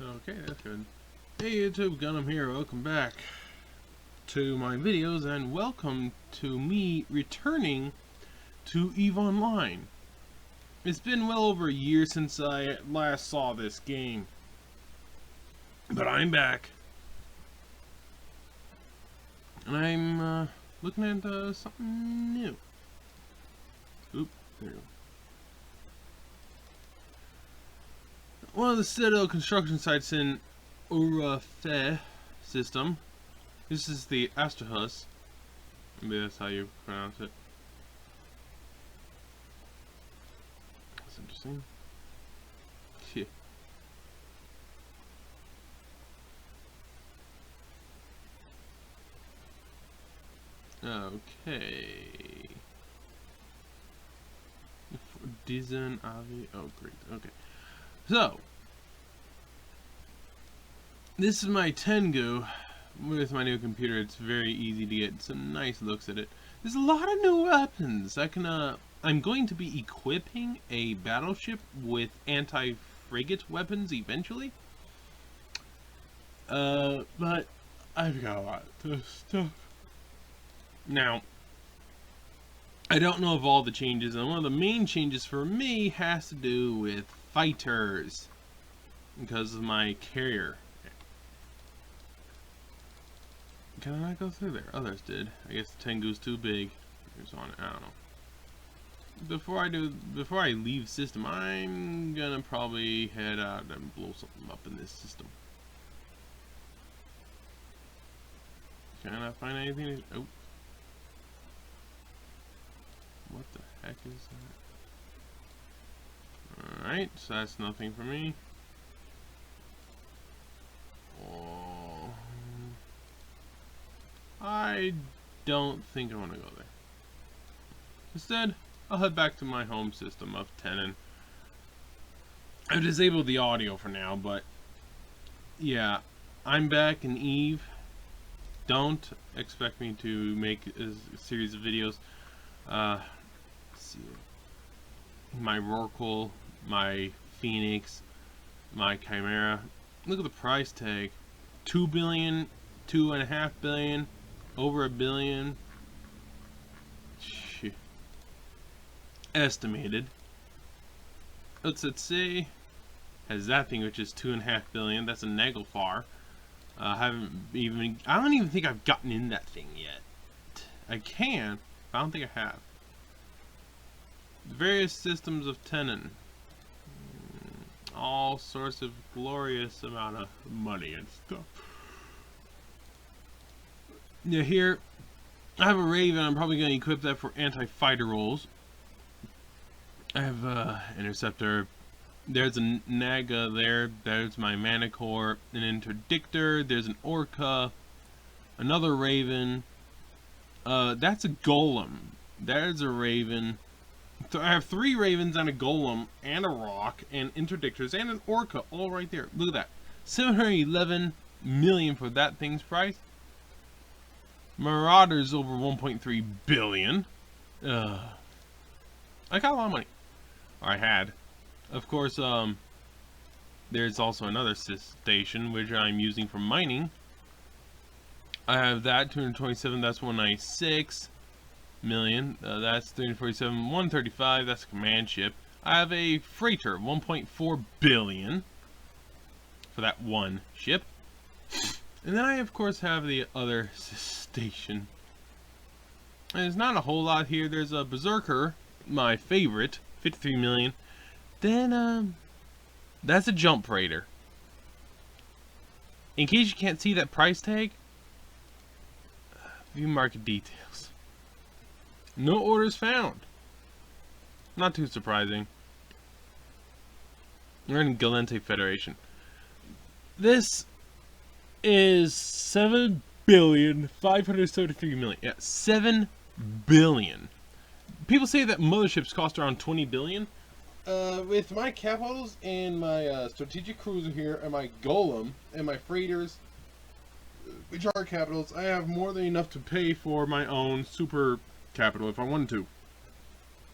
Okay, that's good. Hey YouTube, Gunham here. Welcome back to my videos and welcome to me returning to EvE Online. It's been well over a year since I last saw this game, but I'm back. And I'm looking at something new. Oop, there we go. One of the Citadel construction sites in EvE system. This is the Astrahus. Maybe that's how you pronounce it. That's interesting. Yeah. Okay. Design EvE. Oh, great. Okay. So, this is my Tengu. With my new computer, it's very easy to get some nice looks at it. There's a lot of new weapons. I'm going to be equipping a battleship with anti-frigate weapons eventually. But I've got a lot of stuff. Now, I don't know of all the changes, and one of the main changes for me has to do with fighters because of my carrier. Can I not go through there? Others did. I guess the Tengu's too big. Who's on it? I don't know. Before I leave system, I'm gonna probably head out and blow something up in this system. Can I find anything? Oh. What the heck is that? Alright, so that's nothing for me. Oh. I don't think I want to go there. Instead, I'll head back to my home system of Tenon. I've disabled the audio for now, but yeah, I'm back in EvE. Don't expect me to make a series of videos. Let's see. My Rorqual, my Phoenix, my Chimera. Look at the price tag. 2 billion, 2.5 billion. Over $1 billion. Shit. Estimated. Let's see. Has that thing, which is 2.5 billion. That's a Nagelfar. I don't even think I've gotten in that thing yet. I can, but I don't think I have. Various systems of Tenon. All sorts of glorious amount of money and stuff. Yeah, here I have a Raven. I'm probably going to equip that for anti-fighter roles. I have Interceptor. There's a Naga there. There's my Manicore. An Interdictor. There's an Orca. Another Raven. That's a Golem. There's a Raven. So I have 3 Ravens and a Golem and a Rock and Interdictors and an Orca all right there. Look at that. 711 million for that thing's price. Marauders over 1.3 billion. I got a lot of money. Or I had. Of course, there's also another station which I'm using for mining. I have that 227. That's 196 million. That's 347. 135. That's a command ship. I have a freighter, 1.4 billion for that one ship. And then I, of course, have the other station. And there's not a whole lot here. There's a Berserker, my favorite, 53 million. Then, that's a Jump Raider. In case you can't see that price tag, view market details. No orders found. Not too surprising. We're in Galente Federation. This is 7,573,000,000. Yeah, 7 billion. People say that motherships cost around 20 billion. With my capitals and my strategic cruiser here and my Golem and my freighters, which are capitals, I have more than enough to pay for my own super capital if I wanted to.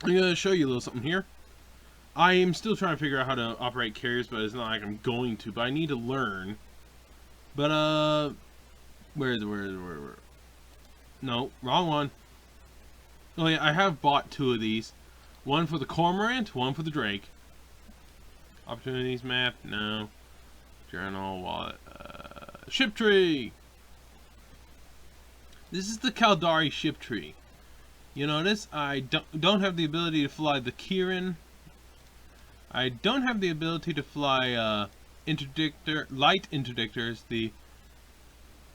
I'm going to show you a little something here. I am still trying to figure out how to operate carriers, but it's not like I'm going to. But I need to learn. But where is it? Where? No, wrong one. Oh yeah, I have bought 2 of these. One for the Cormorant, one for the Drake. Opportunities map, no. Journal, wallet, ship tree! This is the Kaldari ship tree. You notice I don't have the ability to fly the Kirin. I don't have the ability to fly light interdictors, the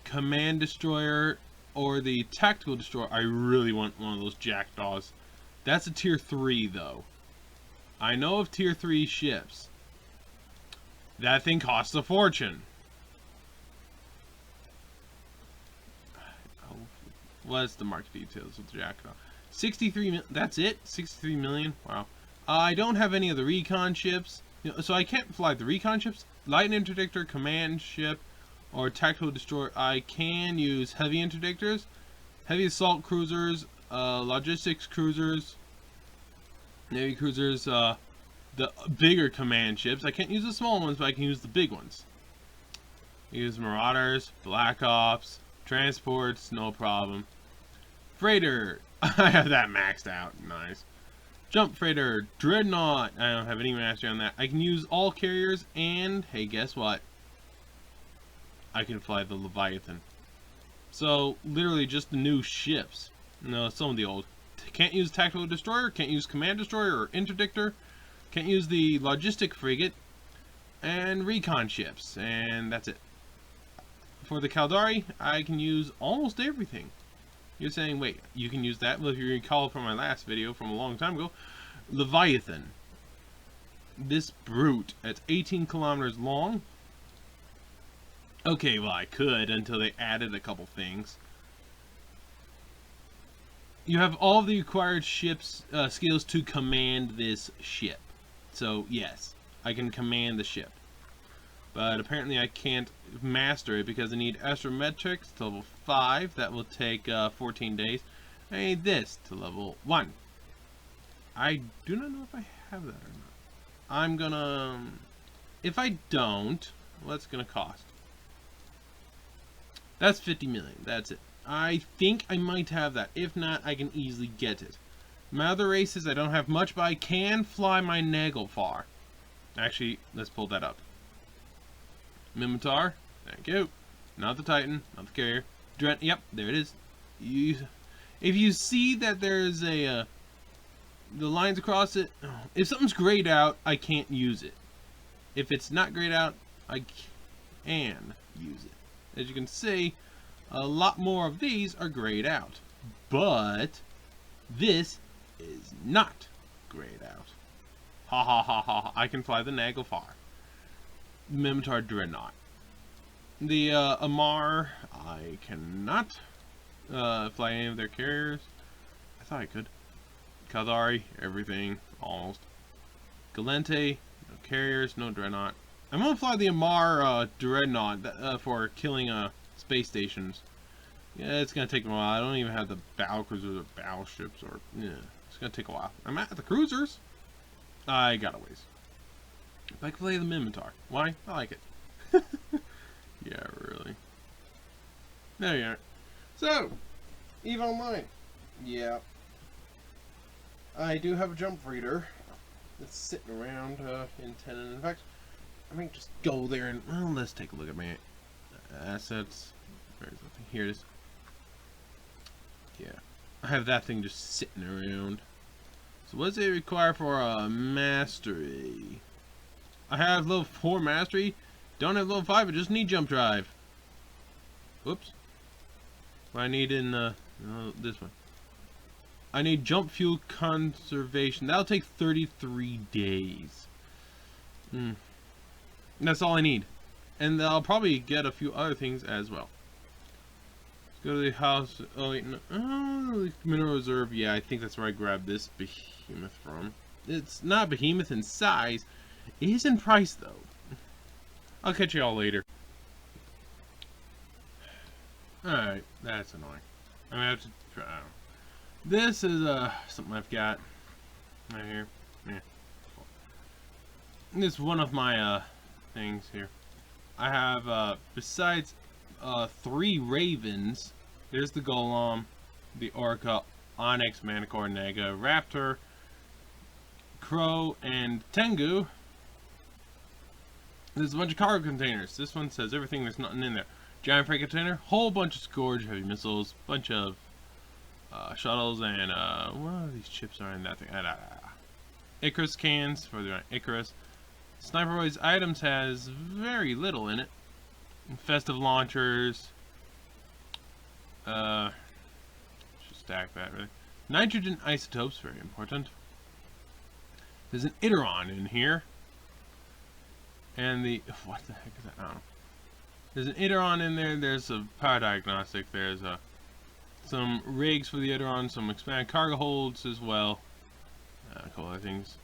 command destroyer, or the tactical destroyer. I really want one of those jackdaws. That's a tier 3 though. I know of tier 3 ships. That thing costs a fortune. What's the market details of the jackdaw? 63 million. That's it? 63 million? Wow. I don't have any of the recon ships. So I can't fly the recon ships. Light interdictor, command ship, or tactical destroyer. I can use heavy interdictors, heavy assault cruisers, logistics cruisers, navy cruisers, the bigger command ships. I can't use the small ones, but I can use the big ones. Use marauders, black ops, transports, no problem. Freighter, I have that maxed out. Nice. Jump freighter, dreadnought. I don't have any mastery on that. I can use all carriers, and hey, guess what? I can fly the Leviathan. So literally just the new ships. No, some of the old. Can't use tactical destroyer. Can't use command destroyer or interdictor. Can't use the logistic frigate and recon ships, and that's it. For the Kaldari, I can use almost everything. You're saying, wait, you can use that? Well, if you recall from my last video from a long time ago, Leviathan. This brute, it's 18 kilometers long. Okay, well, I could until they added a couple things. You have all the required ship's skills to command this ship. So, yes, I can command the ship. But apparently I can't master it because I need astrometrics to level 5. That will take 14 days. I need this to level 1. I do not know if I have that or not. I'm gonna... If I don't, what's gonna cost? That's 50 million. That's it. I think I might have that. If not, I can easily get it. My other races, I don't have much, but I can fly my Naglfar. Actually, let's pull that up. Mimitar, thank you. Not the Titan, not the carrier. Yep, there it is. If you see that there's a the lines across it, if something's grayed out, I can't use it. If it's not grayed out, I can use it. As you can see, a lot more of these are grayed out, but this is not grayed out. Ha ha ha ha! I can fly the Naglfar. Mimitar Dreadnought. The Amar, I cannot fly any of their carriers. I thought I could. Kaldari, everything, almost. Galente, no carriers, no Dreadnought. I'm gonna fly the Amar Dreadnought for killing space stations. Yeah, it's gonna take a while. I don't even have the battle cruisers or battleships, or yeah, it's gonna take a while. I'm at the cruisers. I got a ways. If I can play the Mimitar. Why? I like it. Yeah, really. There you are. So, EVE Online. Yeah. I do have a jump reader that's sitting around in Tenon. In fact, I might just go there and, well, let's take a look at my assets. Where is it? Here it is. Yeah. I have that thing just sitting around. So what does it require for a mastery? I have level 4 mastery. Don't have level 5. I just need jump drive. Whoops. What I need in this one. I need jump fuel conservation. That'll take 33 days. That's all I need. And I'll probably get a few other things as well. Let's go to the house. Oh wait, no. Oh, mineral reserve. Yeah, I think that's where I grabbed this behemoth from. It's not behemoth in size. It is in price though. I'll catch you all later. Alright, that's annoying. I'm gonna have to try. This is something I've got right here. Yeah. This is one of my things here. I have besides 3 ravens. There's the golem, the orca, onyx, manticore, naga, raptor, crow, and tengu. There's a bunch of cargo containers. This one says everything, there's nothing in there. Giant freight container, whole bunch of Scourge heavy missiles, bunch of shuttles, and what are these chips are in that thing? Icarus cans for the Icarus. Sniper Boy's items has very little in it. Festive launchers. Should stack that really. Nitrogen isotopes, very important. There's an Iteron in here. And the what the heck is that? I don't know. There's an Iteron in there. There's a power diagnostic. There's some rigs for the Iteron. Some expanded cargo holds as well. A couple other things.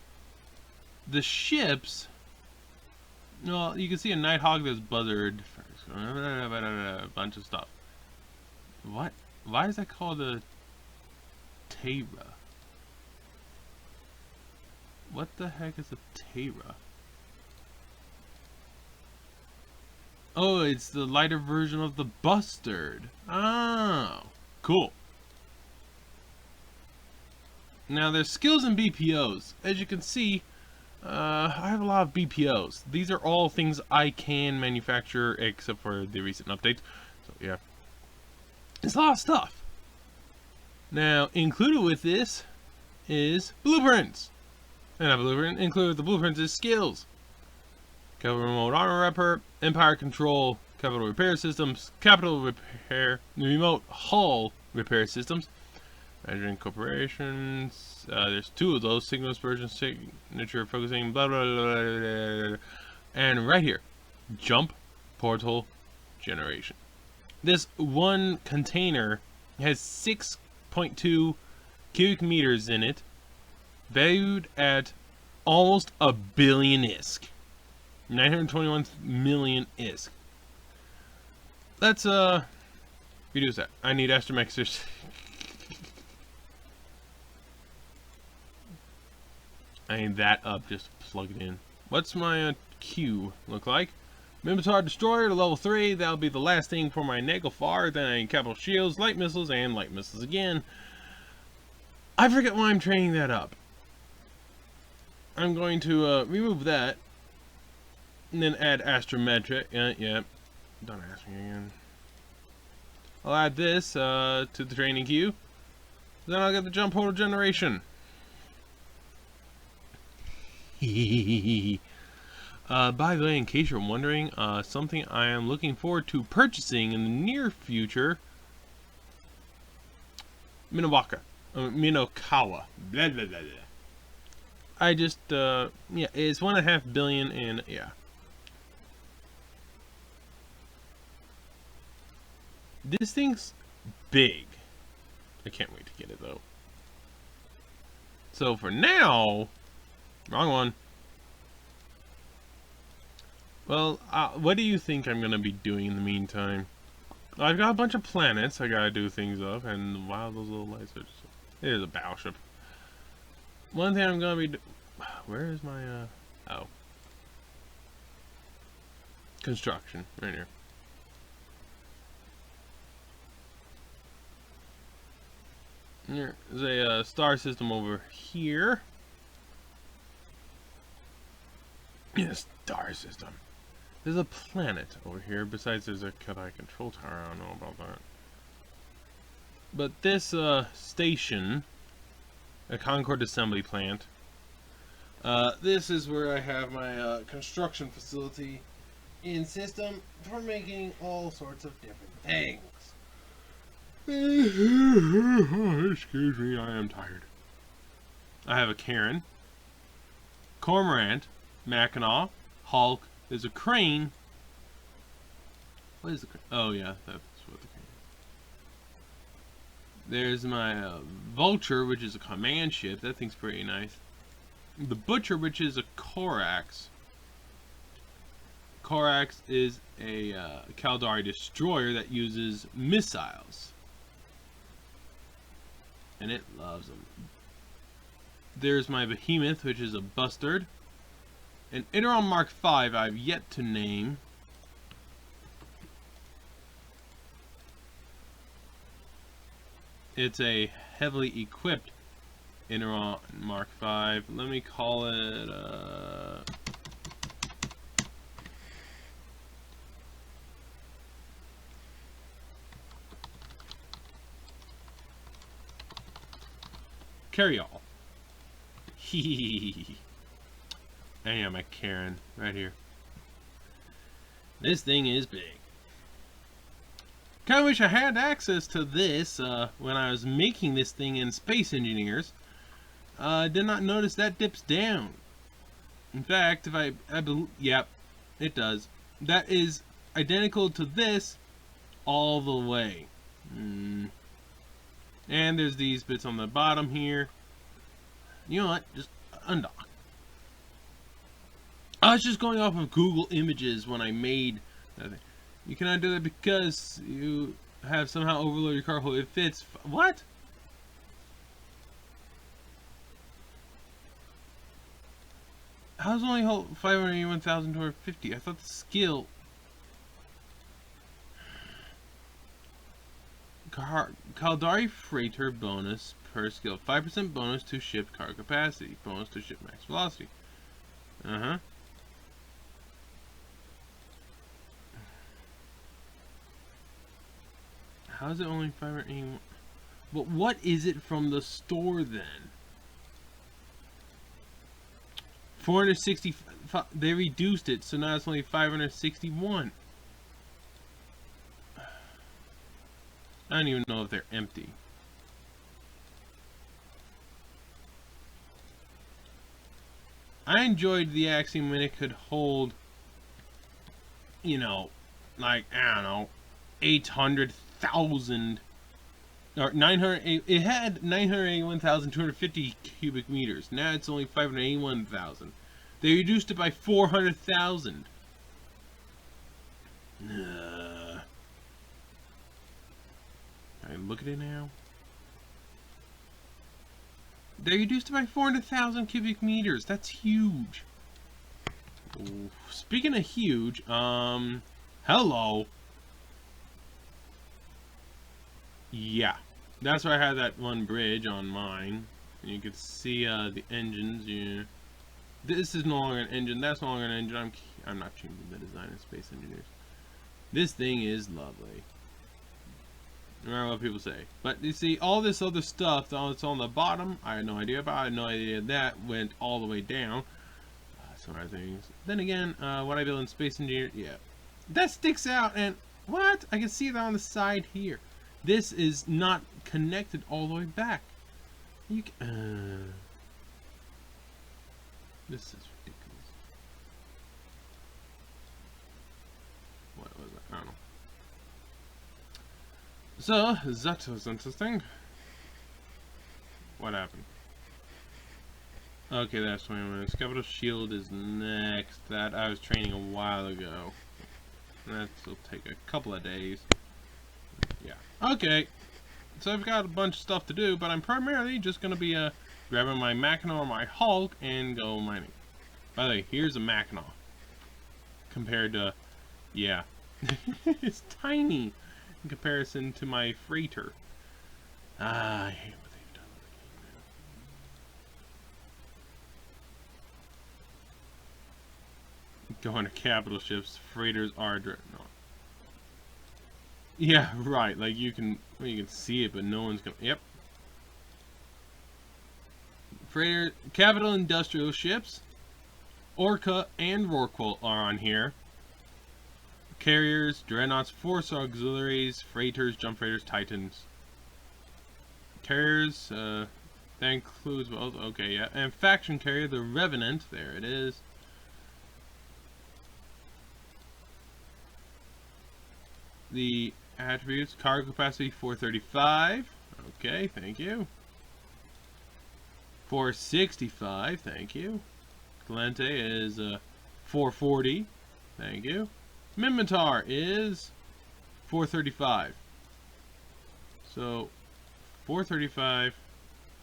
The ships. Well, you can see a Nighthawk. There's Buzzard. A bunch of stuff. What? Why is that called a Terra? What the heck is a Terra? Oh, it's the lighter version of the Bustard. Oh, cool. Now there's skills and BPOs. As you can see, I have a lot of BPOs. These are all things I can manufacture except for the recent updates. So yeah, it's a lot of stuff. Now included with this is blueprints. And a blueprint included with the blueprints is skills. Capital remote armor repair, empire control, capital repair systems, capital repair, remote hull repair systems, managing corporations. There's 2 of those: signal dispersion, signature focusing, blah blah blah blah blah. And right here, jump portal generation. This one container has 6.2 cubic meters in it, valued at almost a billion ISK. 921 million ISK. Let's reduce that. I need astromechs. I need that up, just plug it in. What's my queue look like? Minotaur Destroyer to level 3. That'll be the last thing for my Naglfar. Then I need capital shields, light missiles, and light missiles again. I forget why I'm training that up. I'm going to remove that. And then add astrometric. Yeah. Don't ask me again. I'll add this to the training queue. Then I'll get the jump portal generation. By the way, in case you're wondering, something I am looking forward to purchasing in the near future. Minokawa. Blah, blah, blah, blah. I just, yeah, it's 1.5 billion and, yeah. This thing's big. I can't wait to get it though. So for now, wrong one. Well, what do you think I'm gonna be doing in the meantime? I've got a bunch of planets I gotta do things of, and wow, those little lights are just... It is a battleship. One thing I'm gonna be where is my oh, construction right here. There's a star system over here. Yeah, star system. There's a planet over here. Besides, there's a Kaldari control tower. I don't know about that. But this station, a Concord assembly plant. This is where I have my construction facility in system for making all sorts of different things. Excuse me, I am tired. I have a Karen, Cormorant, Mackinac, Hulk. There's a crane. What is the crane? Oh yeah, that's what the crane is. There's my Vulture, which is a command ship. That thing's pretty nice. The Butcher, which is a Corax. Corax is a Kaldari destroyer that uses missiles. And it loves them. There's my Behemoth, which is a Bustard. An Tenon Mark V I've yet to name. It's a heavily equipped Tenon Mark V. Let me call it Carry-all. Hehehehe. I am a Karen right here. This thing is big. Kinda wish I had access to this when I was making this thing in Space Engineers. I did not notice that dips down. In fact, if yep, it does. That is identical to this all the way. And there's these bits on the bottom here. You know what? Just undock. I was just going off of Google Images when I made that thing. You cannot do that because you have somehow overloaded your cargo. It fits. What? How's it only hold 581,250? I thought the skill. Kaldari freighter bonus per skill. 5% bonus to ship cargo capacity. Bonus to ship max velocity. How is it only 581? But what is it from the store then? 460. They reduced it, so now it's only 561. I don't even know if they're empty. I enjoyed the Axiom when it could hold, you know, like, I don't know, 800,000 or 900. It had 981,250 cubic meters. Now it's only 581,000. They reduced it by 400,000. I look at it now. They reduced it by 400,000 cubic meters. That's huge. Ooh. Speaking of huge, hello. Yeah, that's why I had that one bridge on mine. And you can see the engines. Yeah, this is no longer an engine. That's no longer an engine. I'm not changing the design of Space Engineers. This thing is lovely. No matter what people say. But you see, all this other stuff that's on the bottom, I had no idea about. I had no idea that went all the way down. Some other things. Then again, what I built in Space Engineer, yeah, that sticks out. And what? I can see that on the side here. This is not connected all the way back. You can, this is ridiculous. What was that? I don't know. So, that was interesting. What happened? Okay, that's 20 minutes. Capital Shield is next. That I was training a while ago. That will take a couple of days. Yeah. Okay. So I've got a bunch of stuff to do, but I'm primarily just going to be grabbing my Mackinac or my Hulk and go mining. By the way, here's a Mackinac. Compared to... Yeah. It's tiny in comparison to my freighter. I hate what they've done with the game now. Going to capital ships, freighters are dreadnought. Yeah, right. Like you can see it, but no one's gonna. Yep. Freighter, capital industrial ships, Orca and Rorqual are on here. Carriers, dreadnoughts, force auxiliaries, freighters, jump freighters, titans. Carriers, that includes well, okay, yeah, and faction carrier, the Revenant. There it is. The attributes, cargo capacity 435. Okay, thank you. 465, thank you. Galente is 440, thank you. Minmatar is 435. So 435,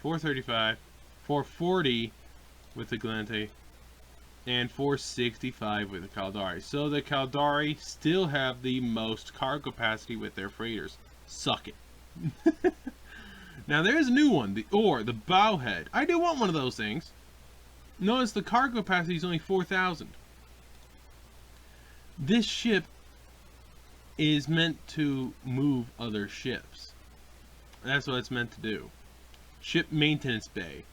435, 440 with the Galente. and 465 with the Kaldari. So the Kaldari still have the most cargo capacity with their freighters. Suck it. Now there's a new one, the Bowhead. I do want one of those things. Notice the cargo capacity is only 4,000. This ship is meant to move other ships. That's what it's meant to do. Ship maintenance bay,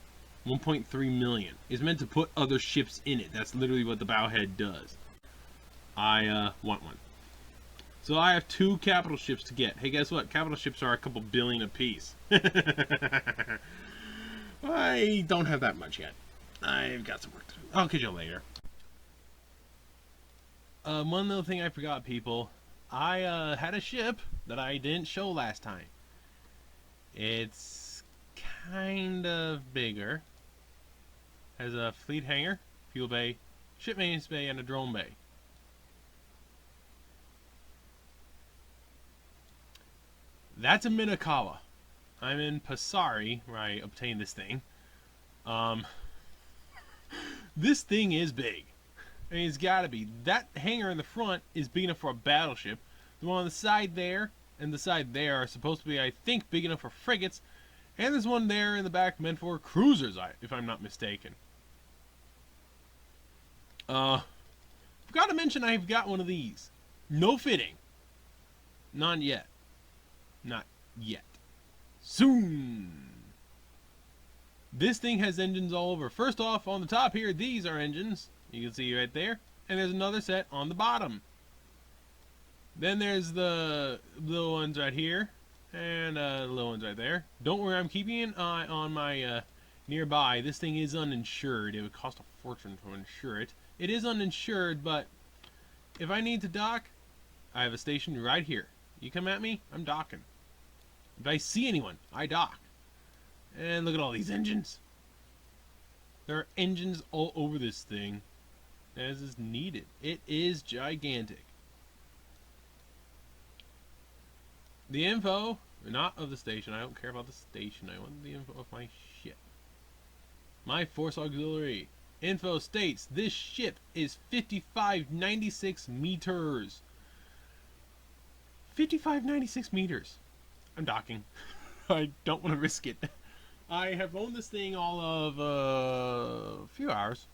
1.3 million. Is meant to put other ships in it. That's literally what the Bowhead does. I want one. So I have 2 capital ships to get. Hey, guess what? Capital ships are a couple billion apiece. I don't have that much yet. I've got some work to do. I'll catch you later. One little thing I forgot, people. I had a ship that I didn't show last time. It's kind of bigger. Has a fleet hangar, fuel bay, ship maintenance bay, and a drone bay. That's a Minakawa. I'm in Pasari, where I obtained this thing. This thing is big. I mean, it's gotta be. That hangar in the front is big enough for a battleship. The one on the side there and the side there are supposed to be, I think, big enough for frigates. And there's one there in the back meant for cruisers, if I'm not mistaken. Forgot to mention I've got one of these. No fitting. Not yet. Not yet. Soon. This thing has engines all over. First off, on the top here, these are engines. You can see right there. And there's another set on the bottom. Then there's the little ones right here. And the little ones right there. Don't worry, I'm keeping an eye on my nearby. This thing is uninsured. It would cost a fortune to insure it. It is uninsured, but if I need to dock, I have a station right here. You come at me, I'm docking. If I see anyone, I dock. And look at all these engines. There are engines all over this thing, as is needed. It is gigantic. The info, not of the station. I don't care about the station. I want the info of my ship. My force auxiliary. Info states this ship is 5596 meters. 5596 meters. I'm docking. I don't want to risk it. I have owned this thing all of a few hours.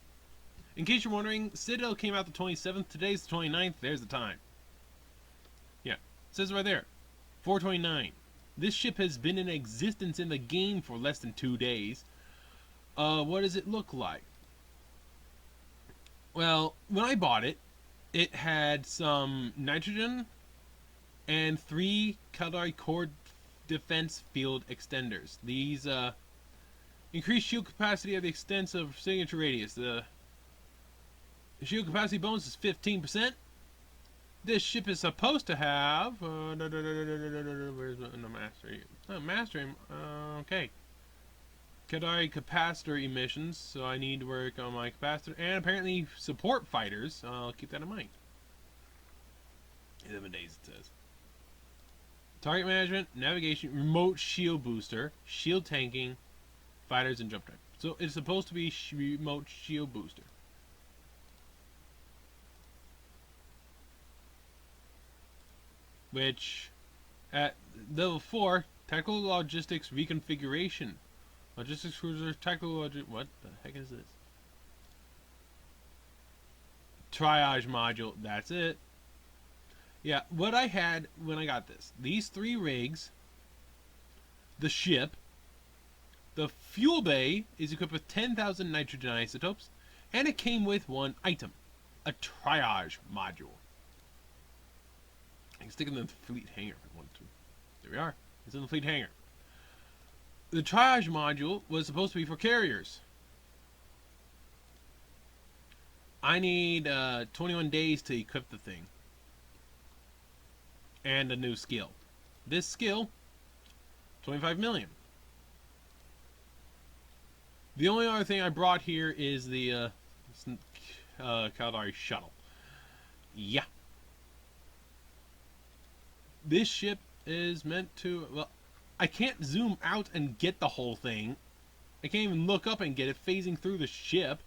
In case you're wondering, Citadel came out the 27th. Today's the 29th. There's the time. Yeah, it says right there. 429. This ship has been in existence in the game for less than 2 days. What does it look like? Well, when I bought it, it had some nitrogen and 3 Kaldari core defense field extenders. These increase shield capacity of the extensive signature radius. The shield capacity bonus is 15%. This ship is supposed to have where's the mastery? Oh, mastery. Okay. Kaldari capacitor emissions, so I need to work on my capacitor, and apparently support fighters. I'll keep that in mind. 11 days it says. Target management, navigation, remote shield booster, shield tanking, fighters, and jump time. So it's supposed to be remote shield booster. Which, at level 4, tactical logistics reconfiguration. Logistics cruiser, tactical what the heck is this? Triage module, that's it. Yeah, what I had when I got this. These 3 rigs, the ship, the fuel bay is equipped with 10,000 nitrogen isotopes, and it came with one item, a triage module. I can stick it in the fleet hangar if I want to. There we are. It's in the fleet hangar. The triage module was supposed to be for carriers. I need 21 days to equip the thing. And a new skill. This skill, 25 million. The only other thing I brought here is the Kaldari shuttle. Yeah. This ship is meant to, well, I can't zoom out and get the whole thing. I can't even look up and get it phasing through the ship.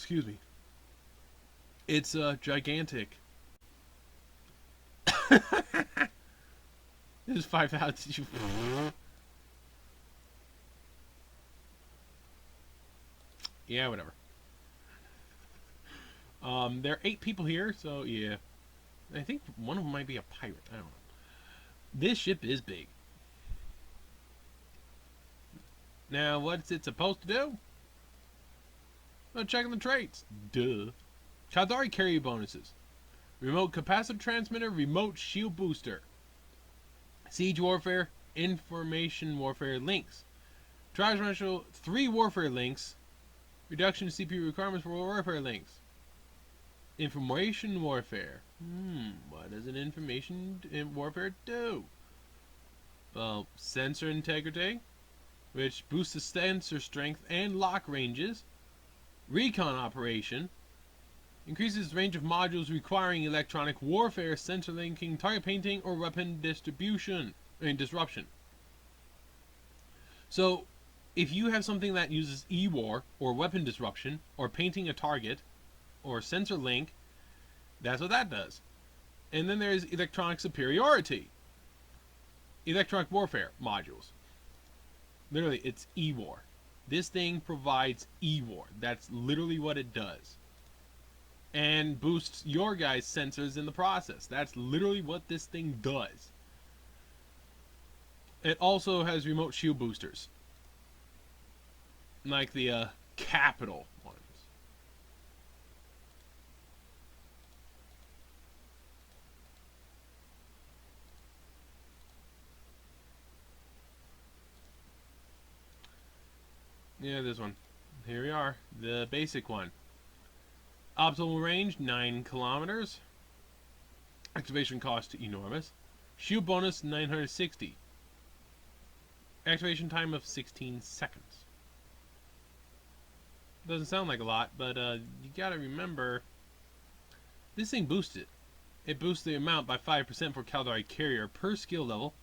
Excuse me. It's gigantic. This is 5,000. Yeah, whatever. There are 8 people here, so yeah. I think one of them might be a pirate. I don't know. This ship is big. Now, what's it supposed to do? Well, checking the traits. Duh. Kaldari carrier bonuses. Remote capacitor transmitter, remote shield booster. Siege warfare, information warfare links. Transracial 3 warfare links. Reduction to CPU requirements for warfare links. Information warfare. What does an information warfare do? Well, sensor integrity, which boosts the sensor strength and lock ranges. Recon operation. Increases range of modules requiring electronic warfare, sensor linking, target painting, or weapon disruption. So, if you have something that uses E-War, or weapon disruption, or painting a target, or sensor link, that's what that does. And then there's electronic superiority. Electronic warfare modules. Literally, it's E-War. This thing provides E-War. That's literally what it does. And boosts your guys' sensors in the process. That's literally what this thing does. It also has remote shield boosters. Like the Capital ones. Yeah, this one. Here we are. The basic one. Optimal range, 9 kilometers. Activation cost, enormous. Shield bonus, 960. Activation time of 16 seconds. Doesn't sound like a lot, but you gotta remember, this thing boosts it. It boosts the amount by 5% for Kaldari carrier per skill level.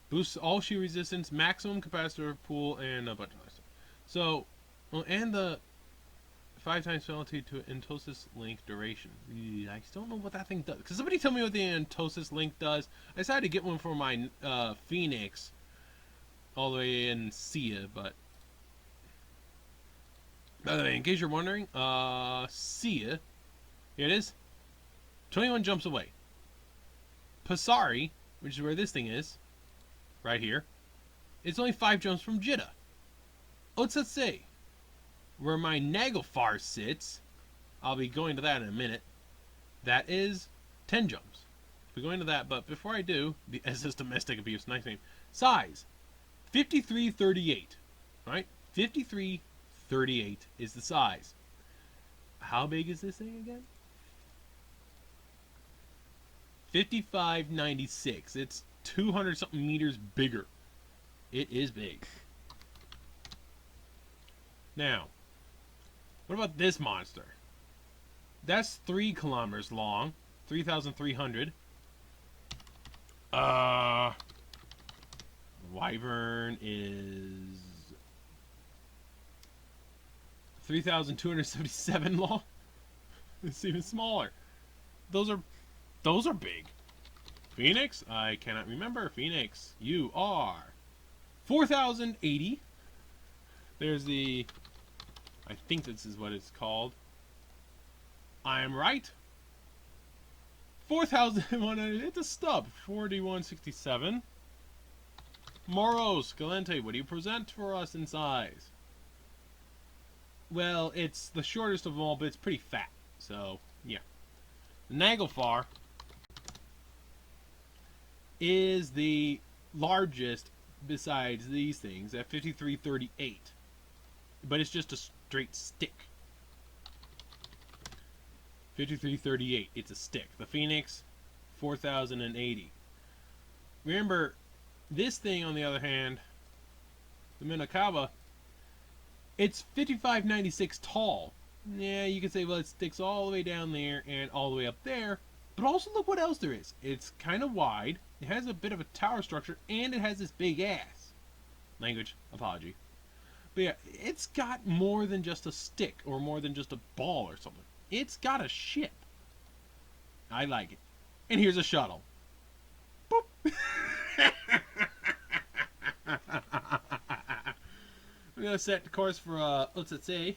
Boosts all shield resistance, maximum capacitor pool, and a bunch of other stuff. So, well, and the 5 times penalty to Entosis link duration. I still don't know what that thing does. Could somebody tell me what the Entosis link does? I decided to get one for my Phoenix all the way in Sia, but by the way, in case you're wondering, Sia, here it is, 21 jumps away. Pasari, which is where this thing is, right here, it's only 5 jumps from Jeddah. Otsatse, where my Naglfar sits, I'll be going to that in a minute, that is 10 jumps. We're going to that, but before I do, the SS Domestic Abuse, nice name. Size, 5338, right? 5338 is the size. How big is this thing again? 5596. It's 200 something meters bigger. It is big. Now, what about this monster? That's 3 kilometers long, 3,300. Wyvern is 3,277 long. It's even smaller. Those are big. Phoenix? I cannot remember. Phoenix, you are 4,080. There's the, I think this is what it's called. I am right. 4,100. It's a stub. 4167. Moros, Galente, what do you present for us in size? Well, it's the shortest of all, but it's pretty fat. So, yeah. Naglfar is the largest besides these things at 5338. But it's just a straight stick. 5338, it's a stick. The Phoenix, 4,080. Remember, this thing, on the other hand, the Minakawa, it's 5596 tall. Yeah, you could say, well, it sticks all the way down there and all the way up there. But also look what else there is. It's kind of wide. It has a bit of a tower structure, and it has this big ass. Language, apology. But yeah, it's got more than just a stick or more than just a ball or something. It's got a ship. I like it. And here's a shuttle. Boop. I'm gonna set the course for let's say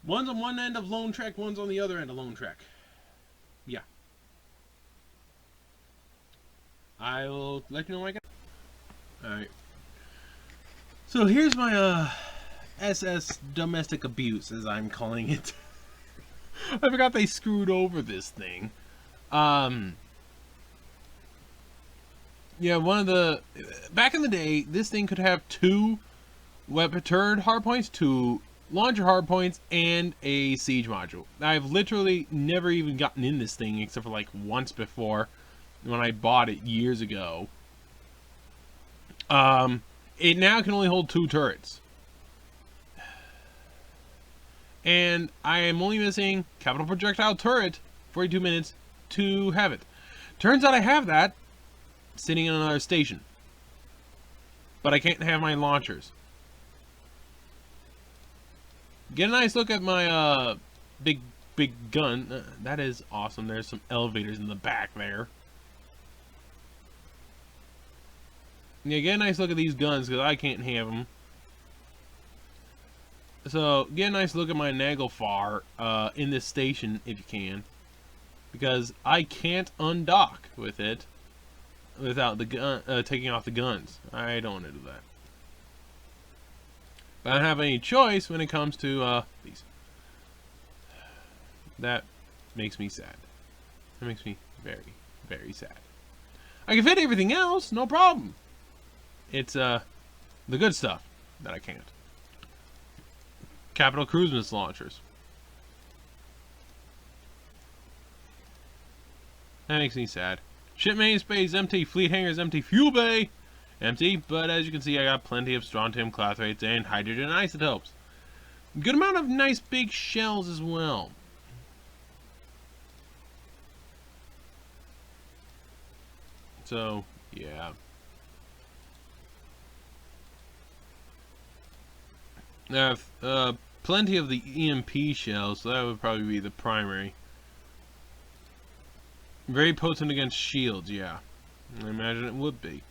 one's on one end of Lone Trek, one's on the other end of Lone Trek. Yeah. I'll let you know when I get. Alright. So here's my SS domestic abuse, as I'm calling it. I forgot they screwed over this thing. Yeah, one of the... Back in the day, this thing could have 2 weapon turret hardpoints, 2 launcher hardpoints, and a siege module. I've literally never even gotten in this thing except for like once before when I bought it years ago. It now can only hold 2 turrets. And I am only missing capital projectile turret, 42 minutes, to have it. Turns out I have that sitting in another station. But I can't have my launchers. Get a nice look at my big gun. That is awesome. There's some elevators in the back there. Yeah, get a nice look at these guns because I can't have them. So get a nice look at my Naglfar in this station if you can, because I can't undock with it without the gun taking off the guns. I don't want to do that. But I don't have any choice when it comes to these. That makes me sad. That makes me very, very sad. I can fit everything else, no problem. It's the good stuff that I can't. Capital cruise missile launchers. That makes me sad. Ship main space empty, fleet hangars empty, fuel bay empty, but as you can see I got plenty of strontium clathrates and hydrogen isotopes. Good amount of nice big shells as well. So, yeah. I have plenty of the EMP shells, so that would probably be the primary. Very potent against shields, yeah. I imagine it would be.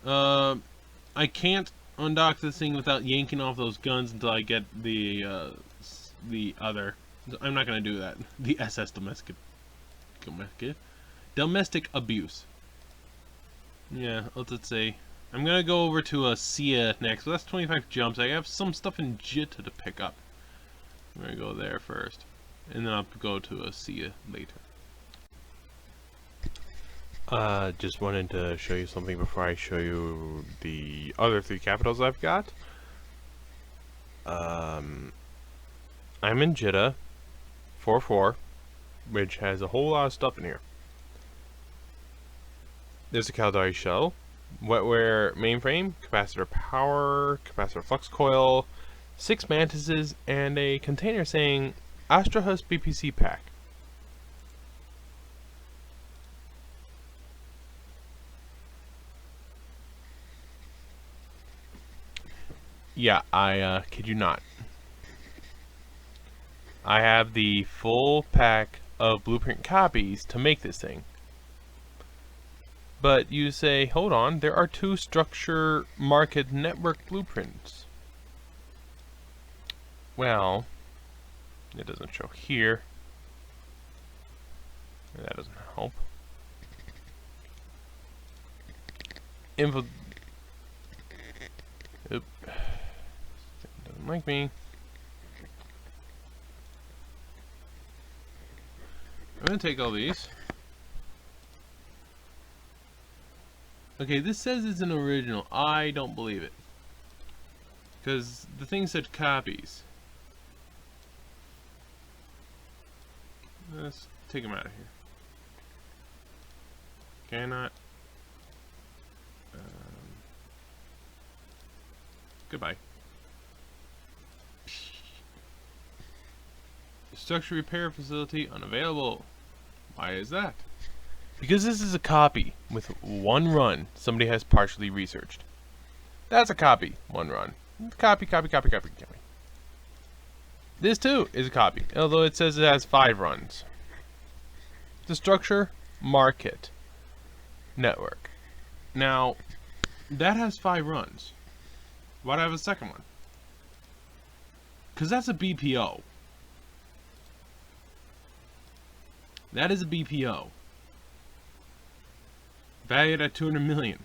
I can't undock this thing without yanking off those guns until I get the other. I'm not going to do that. The SS domestic abuse. Yeah, let's say. I'm going to go over to a Sia next. So that's 25 jumps. I have some stuff in Jitta to pick up. I'm going to go there first. And then I'll go to a Sia later. Just wanted to show you something before I show you the other 3 capitals I've got. I'm in Jitta 4-4, which has a whole lot of stuff in here. There's a Kaldari shell, wetware mainframe, capacitor power, capacitor flux coil, 6 mantises, and a container saying Astrahus BPC pack. Yeah, I kid you not. I have the full pack of blueprint copies to make this thing. But you say, hold on, there are 2 structure market network blueprints. Well, it doesn't show here. That doesn't help. Info. Oop. Doesn't like me. I'm gonna take all these. Okay, this says it's an original. I don't believe it. Because the thing said copies. Let's take them out of here. Cannot. Goodbye. Structure repair facility unavailable. Why is that? Because this is a copy with 1 run somebody has partially researched. That's a copy. 1 run. Copy, copy, copy, copy, copy. This too is a copy, although it says it has 5 runs. The structure, market, network. Now, that has 5 runs. Why do I have a second one? Because that's a BPO. That is a BPO. Valued at 200 million.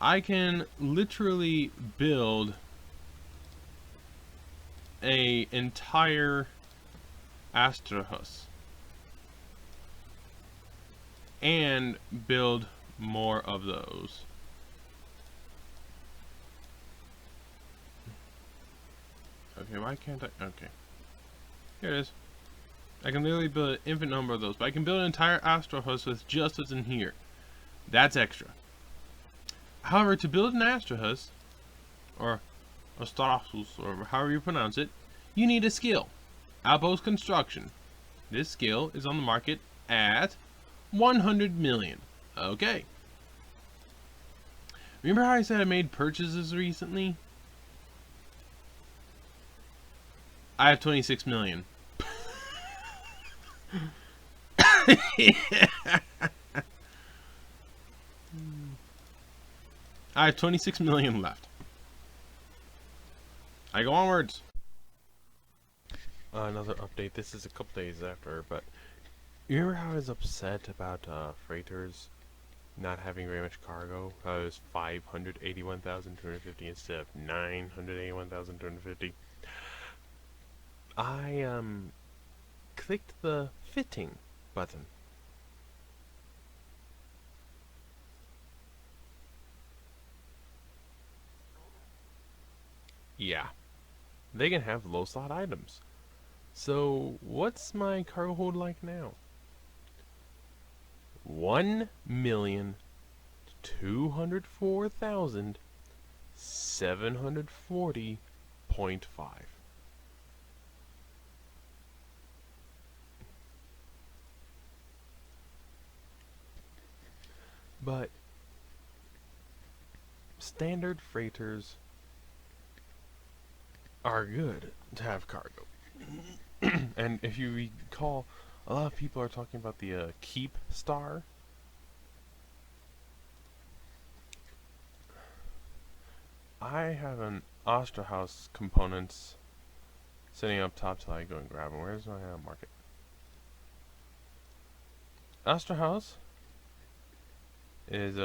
I can literally build a entire Astrahus and build more of those. Okay, why can't I? Okay, here it is. I can literally build an infinite number of those, but I can build an entire Astrahus with just what's in here. That's extra. However, to build an Astrahus, or Astrahus, or however you pronounce it, you need a skill. Outpost Construction. This skill is on the market at 100 million. Okay. Remember how I said I made purchases recently? I have 26 million. I have 26 million left. I go onwards. Another update. This is a couple days after, but you remember how I was upset about freighters not having very much cargo? How it was 581,250 instead of 981,250. I clicked the fitting button. Yeah, they can have low slot items. So what's my cargo hold like now? 1,204,740.5. But standard freighters are good to have cargo. And if you recall, a lot of people are talking about the Keep Star. I have an Astra House components sitting up top till I go and grab them. Where's my market? Astra House is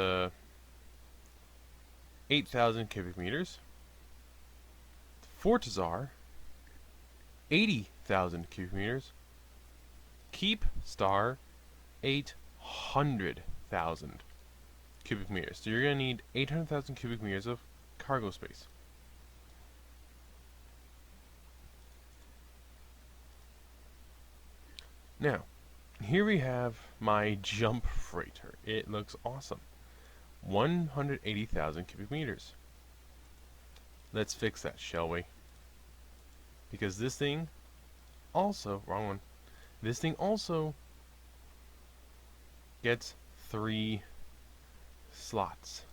8,000 cubic meters. Fortizar 80,000 cubic meters. Keep Star 800,000 cubic meters. So you're gonna need 800,000 cubic meters of cargo space. Now, here we have my jump freighter. It looks awesome. 180,000 cubic meters. Let's fix that, shall we? Because this thing also, wrong one. This thing also gets 3 slots.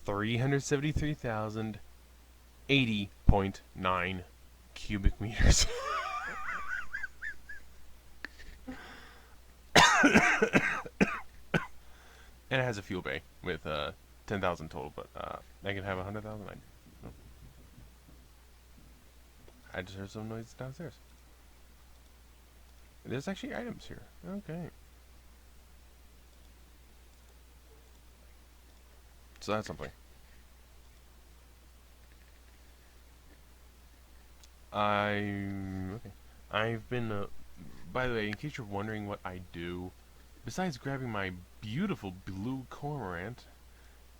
373,080.9 cubic meters. And it has a fuel bay with 10,000 total, but I can have 100,000. I just heard some noise downstairs. There's actually items here. Okay. So that's something. Okay. I've been, by the way, in case you're wondering what I do, besides grabbing my beautiful blue cormorant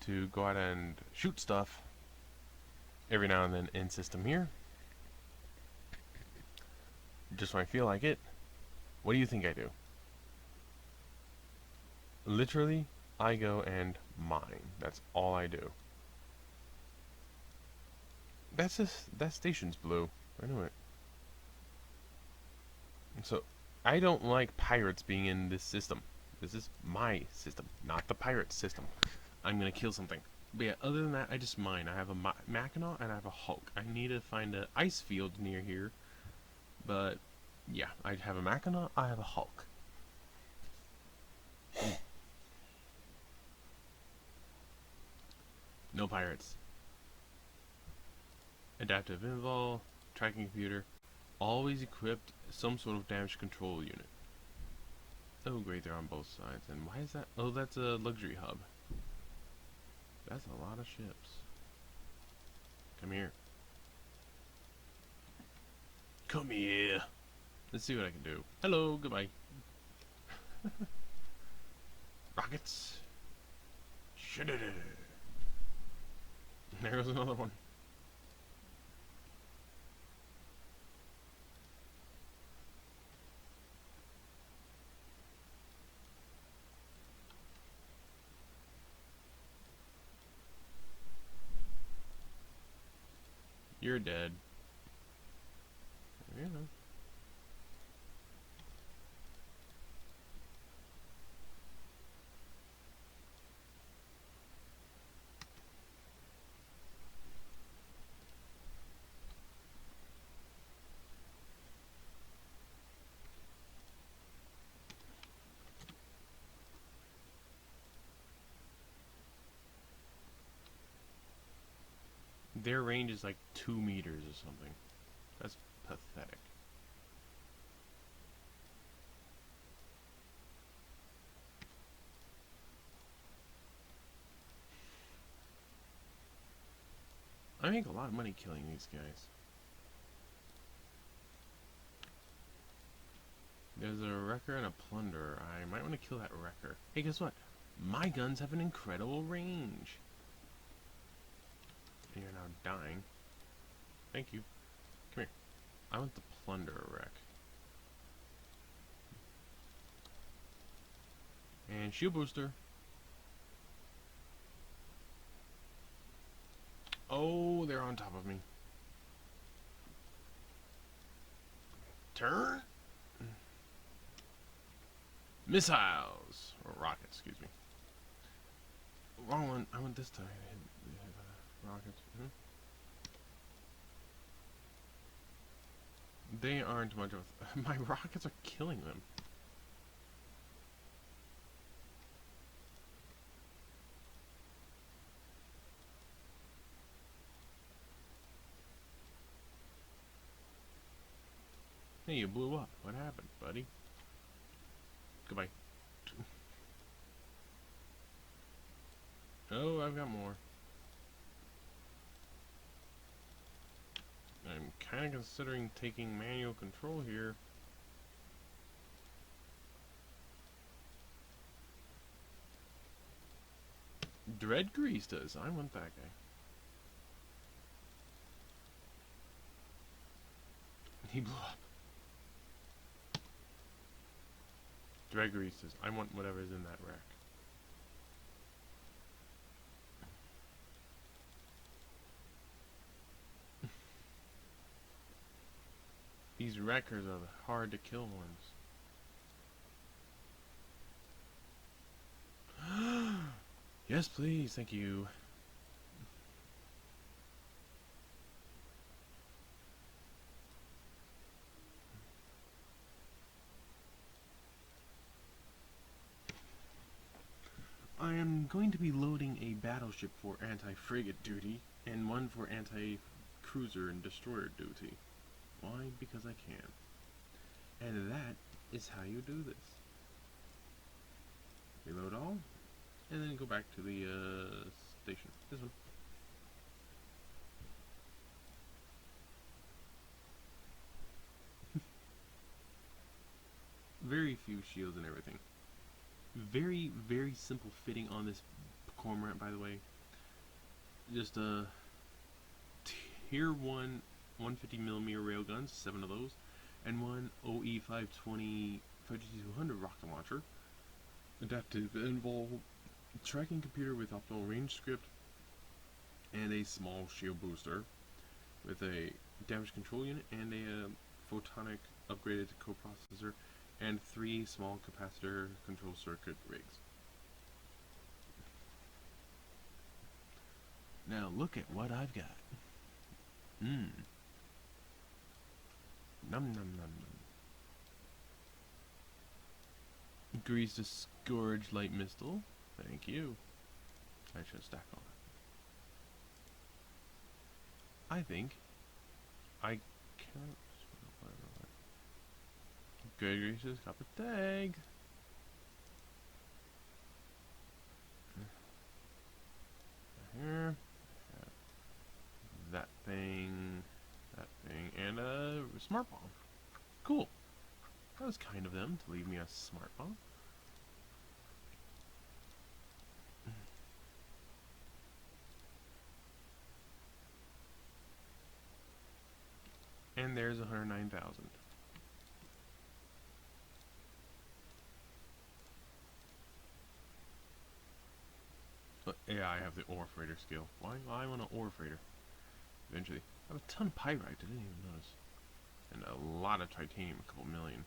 to go out and shoot stuff every now and then in system here, just when I feel like it, what do you think I do? Literally, I go and mine. That's all I do. That station's blue. I know it. So, I don't like pirates being in this system. This is my system, not the pirate system. I'm gonna kill something. But yeah, other than that, I just mine. I have a Mackinac and I have a Hulk. I need to find an ice field near here. But yeah, I have a Mackinac, I have a Hulk. No pirates. Adaptive invol, tracking computer. Always equipped some sort of damage control unit. Oh great, they're on both sides. And why is that? Oh, that's a luxury hub. That's a lot of ships. Come here. Come here. Let's see what I can do. Hello, goodbye. Rockets. There goes another one. You're dead. You know. Their range is like 2 meters or something. That's pathetic. I make a lot of money killing these guys. There's a wrecker and a plunderer. I might want to kill that wrecker. Hey, guess what? My guns have an incredible range. And you're now dying. Thank you. Come here. I want the plunderer wreck. And shield booster. Oh, they're on top of me. Turn. Missiles. Or rockets, excuse me. Wrong one. I want this time. Rockets. They aren't much of a... My rockets are killing them. Hey, you blew up. What happened, buddy? Goodbye. Oh, I've got more. I'm kind of considering taking manual control here. Dread Grease does. I want that guy. He blew up. Dread Grease does. I want whatever's in that rack. These wreckers are the hard to kill ones. Yes, please. Thank you. I am going to be loading a battleship for anti-frigate duty and one for anti-cruiser and destroyer duty. Why? Because I can. And that is how you do this. Reload all, and then go back to the station. This one. Very few shields and everything. Very, very simple fitting on this cormorant, by the way. Just a tier 1 150mm railguns, 7 of those, and one OE 520 5200 rocket launcher. Adaptive invol tracking computer with optimal range script, and a small shield booster with a damage control unit and a photonic upgraded coprocessor and 3 small capacitor control circuit rigs. Now look at what I've got. Mmm. Num num num num. Grease to scourge light missile. Thank you. I should stack on it. I think I can't. Good greases, copper tag. Here. That thing, and a smart bomb. Cool. That was kind of them to leave me a smart bomb. And there's 109,000. But yeah, I have the ore freighter skill. Why? I want an ore freighter. Eventually. I have a ton of pyrite, I didn't even notice. And a lot of titanium, a couple million.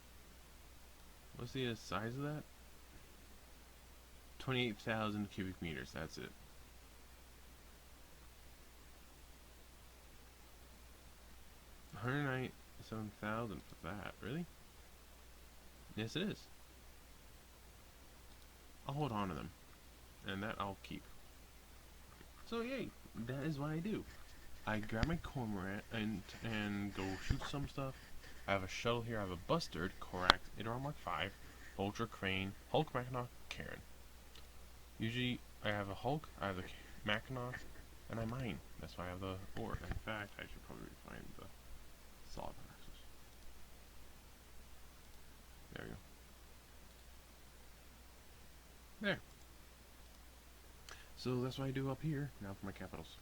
What's the size of that? 28,000 cubic meters, that's it. $197,000 for that, really? Yes, it is. I'll hold on to them. And that I'll keep. So yay, that is what I do. I grab my cormorant and go shoot some stuff. I have a shuttle here, I have a Bustard, Korax, Idaron Mark 5, Ultra Crane, Hulk Mackinac, Karen. Usually I have a Hulk, I have the Mackinac, and I mine. That's why I have the ore. In fact, I should probably find the solid axis. There we go. There. So that's what I do up here. Now for my capitals.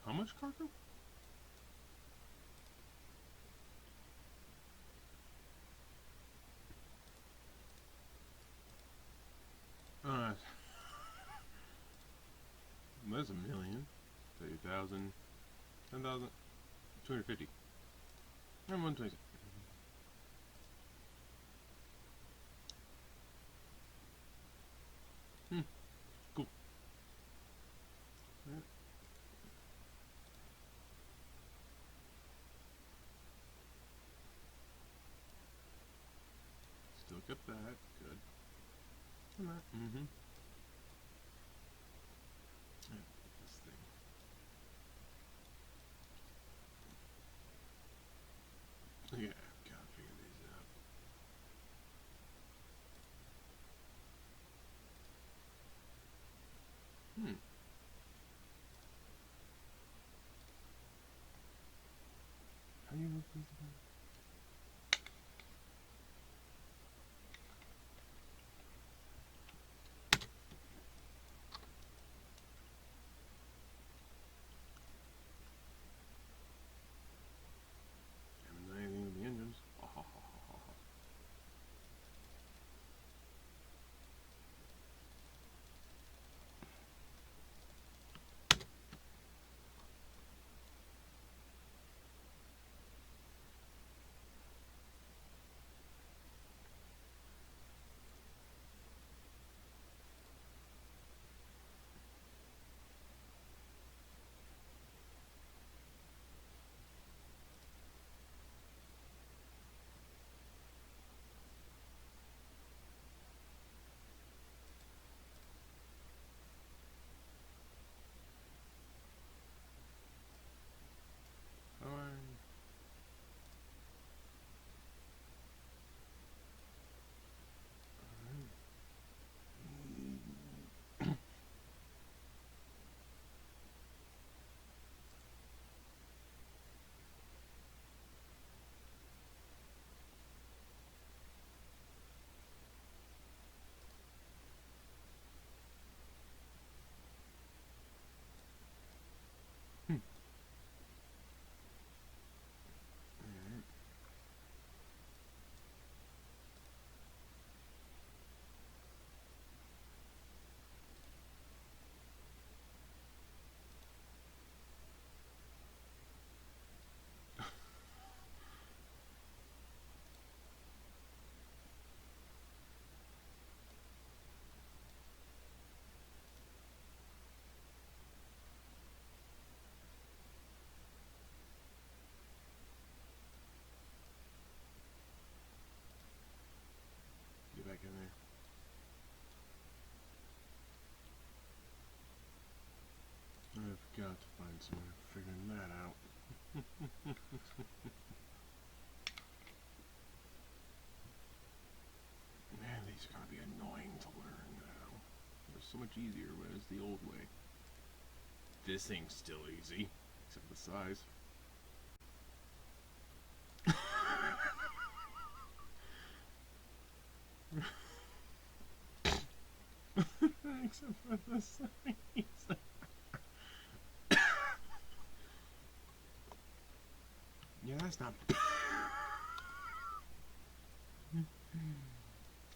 How much cargo? That's a million. 30,000. 10,000. 250. And 126. Cool. Yeah. Still kept that. Good. And that. This thing. Yeah, gotta figure these out. How do you move these around? got to find some way of figuring that out. Man, these gotta be annoying to learn now. They're so much easier when it's the old way. This thing's still easy, except the size. Except for the size. Yeah, that's not.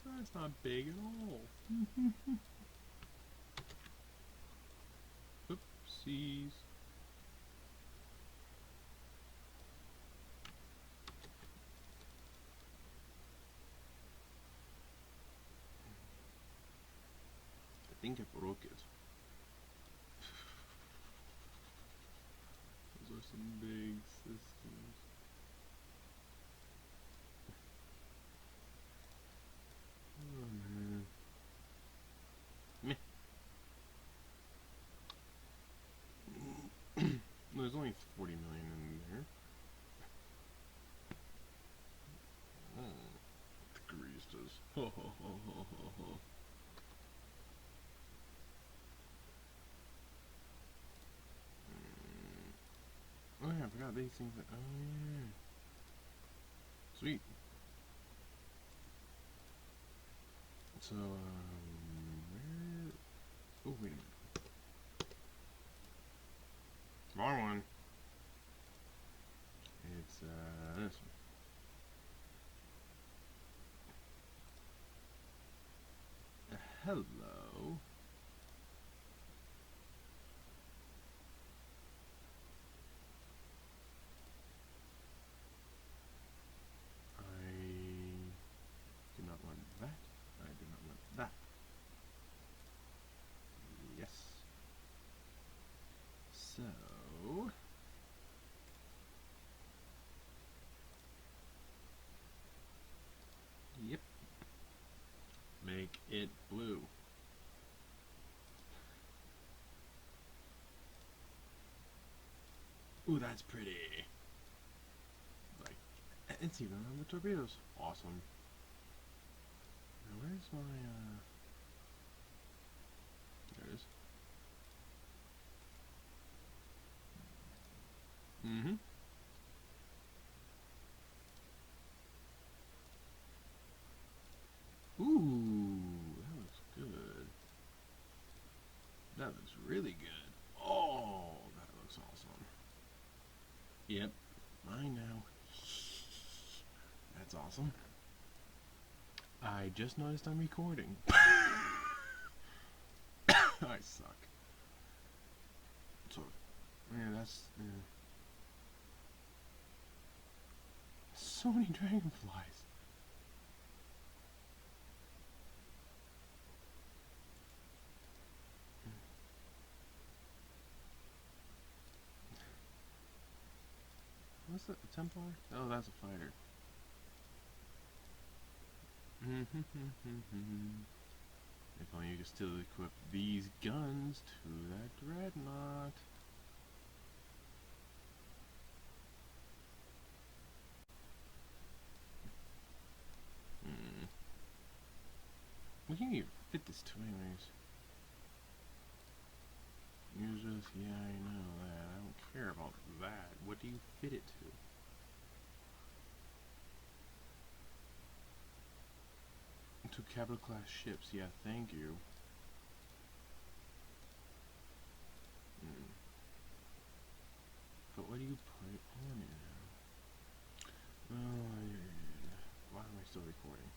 That's not big at all. Oopsies. I think I broke it. Those are some big systems. Oh man. Meh. There's only 40 million in there. Oh, the greased. Ho ho ho ho ho ho. Oh yeah, I forgot these things. Oh yeah. Sweet. So, where? Oh, wait a minute. Wrong one. It's, this one. Hello. I do not want that. I do not want that. Yes. So... Yep. Make it blue. Ooh, that's pretty. Like, it's even on the torpedoes. Awesome. Now, where's my, there it is. Mm-hmm. Ooh, that looks good. That looks really good. Oh, that looks awesome. Yep, mine now. That's awesome. I just noticed I'm recording. I suck. So, yeah, that's... So many dragonflies. What's that, a Templar? Oh, that's a fighter. If only you could still equip these guns to that dreadnought. We can't even fit this to anyways. Use this, yeah, I know that. I don't care about that. What do you fit it to? To capital class ships, yeah, thank you. But what do you put on it now? Oh, why am I still recording?